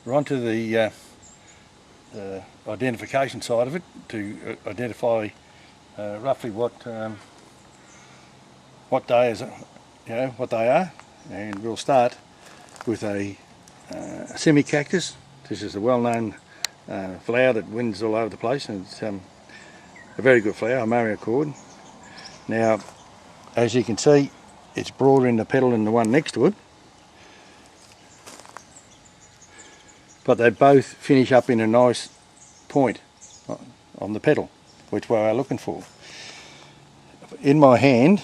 we're onto the identification side of it to identify roughly what days, what they are, and we'll start with a semi-cactus. This is a well-known flower that wins all over the place, and it's a very good flower, a Mario cord. Now, as you can see, it's broader in the petal than the one next to it, but they both finish up in a nice point on the petal, which we are looking for. In my hand,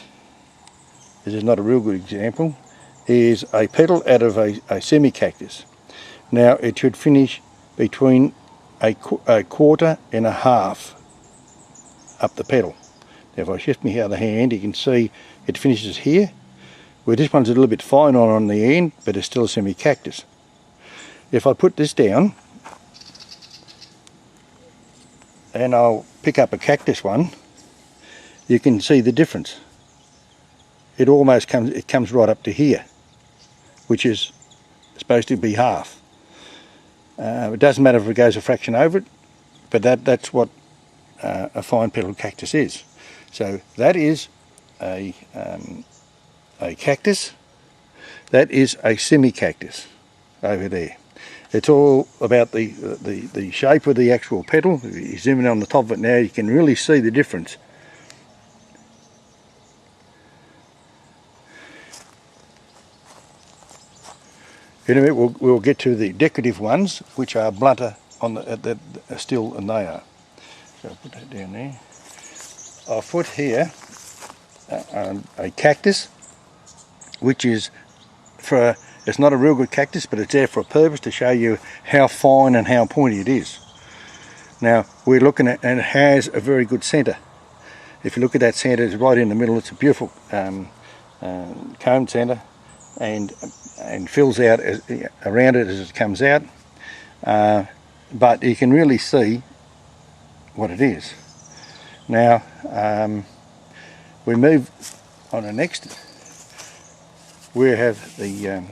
this is not a real good example, is a petal out of a semi-cactus. Now it should finish between a quarter and a half up the petal. Now if I shift my other hand, you can see it finishes here, where this one's a little bit finer on the end, but it's still a semi-cactus. If I put this down, and I'll pick up a cactus one, you can see the difference. It almost comes right up to here, which is supposed to be half. It doesn't matter if it goes a fraction over it, but that's what a fine petaled cactus is. So that is a cactus. That is a semi-cactus over there. It's all about the shape of the actual petal. If you zoom in on the top of it now, you can really see the difference. In a minute we'll get to the decorative ones, which are blunter on still than they are. So I'll put that down there. I've put here a cactus, which is it's not a real good cactus, but it's there for a purpose, to show you how fine and how pointy it is. Now we're looking at, and it has a very good centre. If you look at that centre, it's right in the middle. It's a beautiful cone centre, and fills out around it as it comes out, but you can really see what it is. Now we move on to next. We have the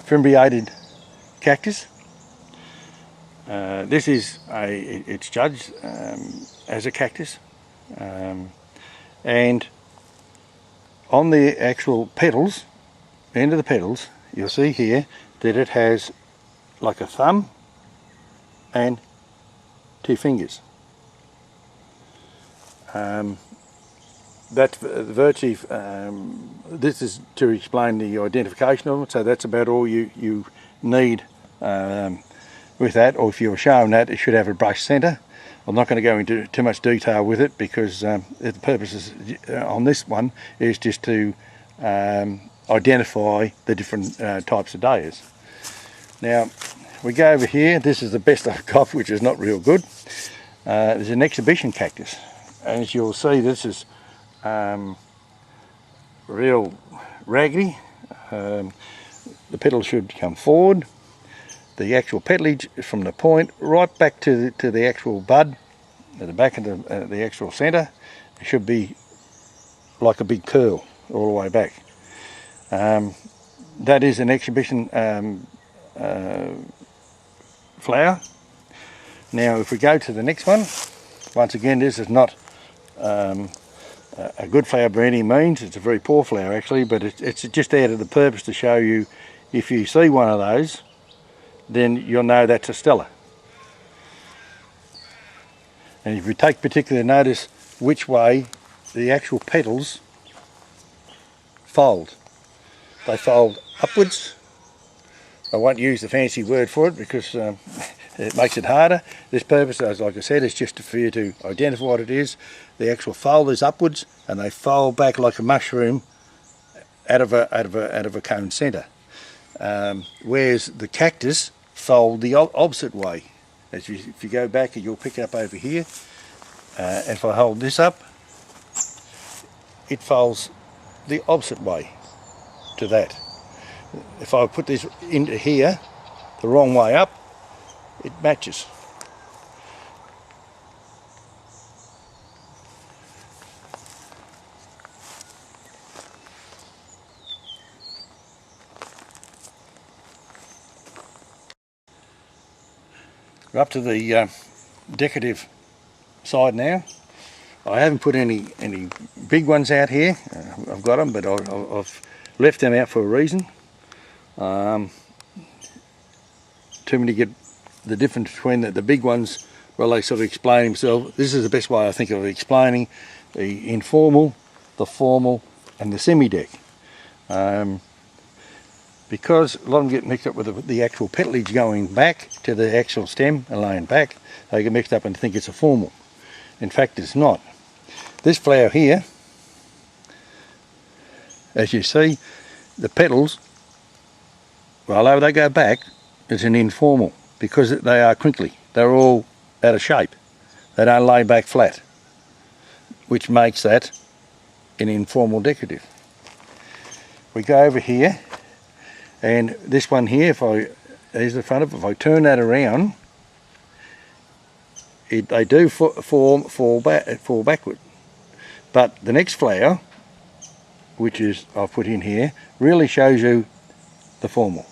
fimbriated cactus. This is it's judged as a cactus, and on the actual petals, end of the petals, you'll see here that it has like a thumb and two fingers. That's virtually, this is to explain the identification of it, so that's about all you need with that. Or if you're showing that, it should have a brush centre. I'm not going to go into too much detail with it, because the purpose on this one is just to identify the different types of dahlias. Now we go over here. This is the best I've got, which is not real good. There's an exhibition cactus. As you'll see, this is real raggedy. The petals should come forward. The actual petalage from the point right back to the actual bud at the back of the actual centre, it should be like a big curl all the way back. That is an exhibition flower. Now if we go to the next one, once again this is not a good flower by any means. It's a very poor flower actually, but it's just there to the purpose to show you, if you see one of those, then you'll know that's a Stella. And if you take particular notice which way the actual petals fold. They fold upwards. I won't use the fancy word for it because it makes it harder. This purpose, as like I said, is just for you to identify what it is. The actual fold is upwards, and they fold back like a mushroom out of a cone centre. Whereas the cactus fold the opposite way. If you go back, you'll pick it up over here. If I hold this up, it folds the opposite way to that. If I put this into here, the wrong way up, it matches. We're up to the decorative side now. I haven't put any big ones out here. I've got them, but I've left them out for a reason. Too many get the difference between the big ones. Well, they sort of explain themselves. This is the best way I think of explaining the informal, the formal, and the semi-deck. Because a lot of them get mixed up with the actual petalage going back to the actual stem and laying back, they get mixed up and think it's a formal. In fact, it's not. This flower here, as you see, the petals, well, although they go back, it's an informal because they are crinkly. They're all out of shape. They don't lay back flat, which makes that an informal decorative. We go over here, and this one here, here's the front of it. If I turn that around, they do fall backward. But the next flower, which is I've put in here, really shows you the formal.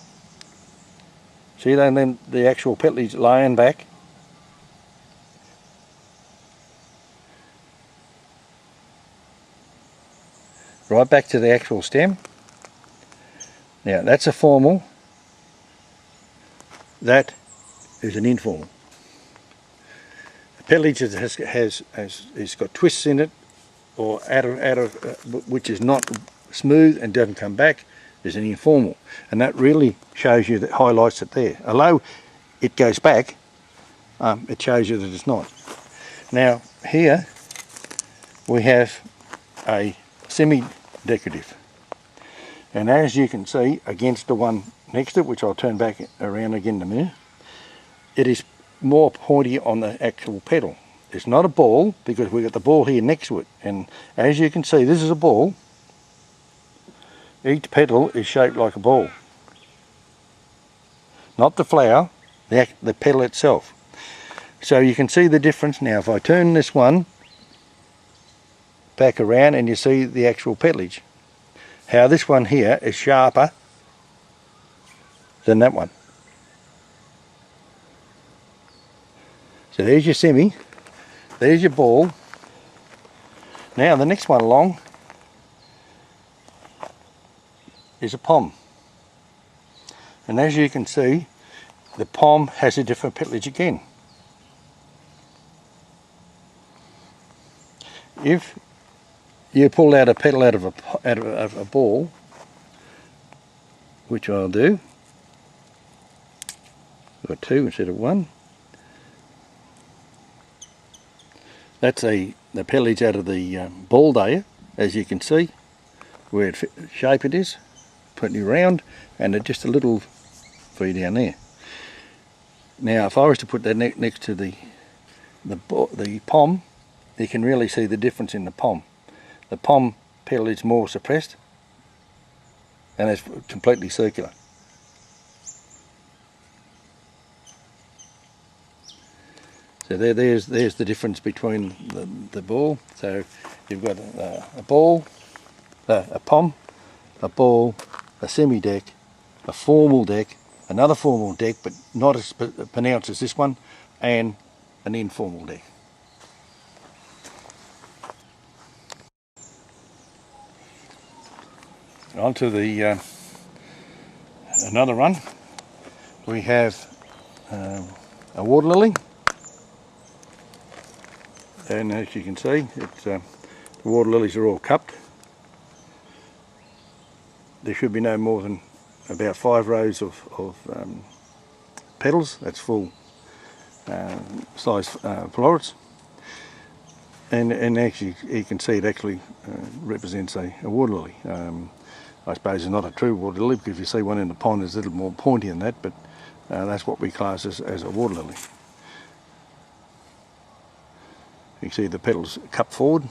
See then the actual petalage laying back. Right back to the actual stem. Now that's a formal. That is an informal. The petalage has got twists in it, or out of which is not smooth and doesn't come back, is an informal, and that really shows you, that highlights it there. Although it goes back, it shows you that it's not. Now here we have a semi-decorative, and as you can see against the one next to it, which I'll turn back around again in a minute, it is more pointy on the actual petal. It's not a ball because we've got the ball here next to it, and as you can see, this is a ball. Each petal is shaped like a ball. Not the flower, the petal itself. So you can see the difference. Now if I turn this one back around and you see the actual petalage, how this one here is sharper than that one. So there's your semi, there's your ball. Now the next one along is a pom, and as you can see, the pom has a different petalage again. If you pull out a petal out of a ball, which I'll do, I've got two instead of one. That's the petalage out of the ball Dahlia, as you can see, where shape it is. Pretty round, and just a little V down there. Now if I was to put that next to the pom, you can really see the difference in the pom. The pom petal is more suppressed and it's completely circular. So there's the difference between the ball. So you've got a ball, a pom, a ball, a semi-deck, a formal deck, another formal deck but not as pronounced as this one, and an informal deck. On to the another one. We have a water lily, and as you can see, the water lilies are all cupped. There should be no more than about 5 rows of petals. That's full size florets, and actually you can see it actually represents a water lily. I suppose it's not a true water lily, because if you see one in the pond it's a little more pointy than that, but that's what we class as a water lily. You can see the petals cupped forward.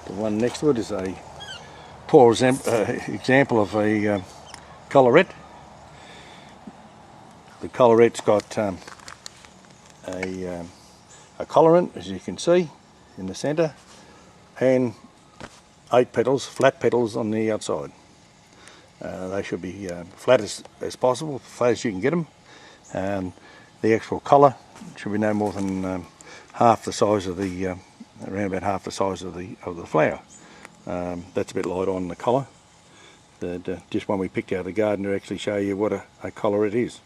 The one next to it is a poor example of a collarette. The collarette's got a collarant, as you can see in the centre, and 8 petals, flat petals on the outside. They should be flat as possible, flat as you can get them. And the actual colour should be no more than half the size of the, around about half the size of the flower. That's a bit light on the colour. Just one we picked out of the garden to actually show you what a colour it is.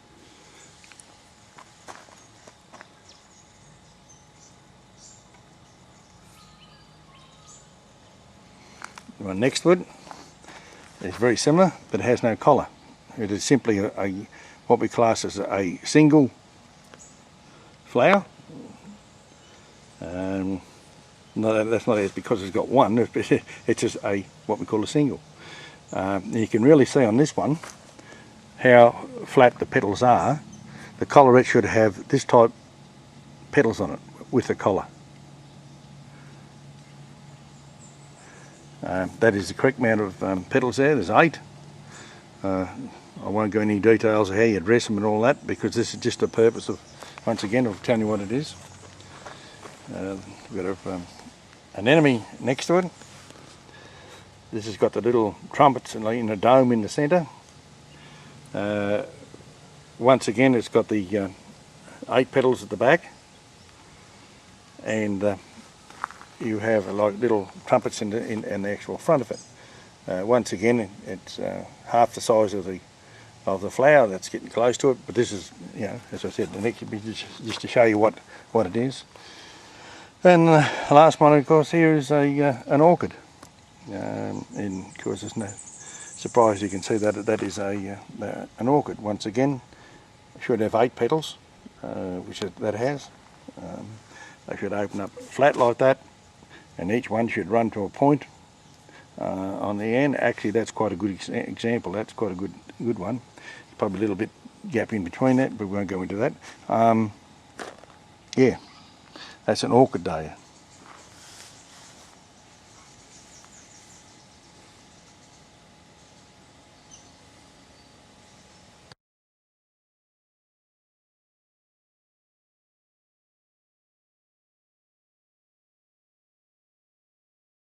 The one next to it is very similar, but it has no collar. It is simply what we class as a single flower. No, that's not because it's got one. It's just what we call a single. You can really see on this one how flat the petals are. The collarette should have this type petals on it with the collar. That is the correct amount of petals there. There's 8. I won't go into any details of how you dress them and all that, because this is just the purpose of, once again, I'll tell you what it is. We've got an enemy next to it. This has got the little trumpets in a dome in the centre. Once again, it's got the 8 petals at the back, and you have like little trumpets in the actual front of it. Once again, it's half the size of the flower. That's getting close to it, but this is, you know, as I said, the next bit is just to show you what it is. And the last one, of course, here is an orchid. And of course, there's no surprise you can see that that is an orchid. Once again, it should have 8 petals, which that has. They should open up flat like that, and each one should run to a point on the end. Actually, that's quite a good example. That's quite a good one. Probably a little bit gap in between that, but we won't go into that. Yeah, that's an orchid dahlia.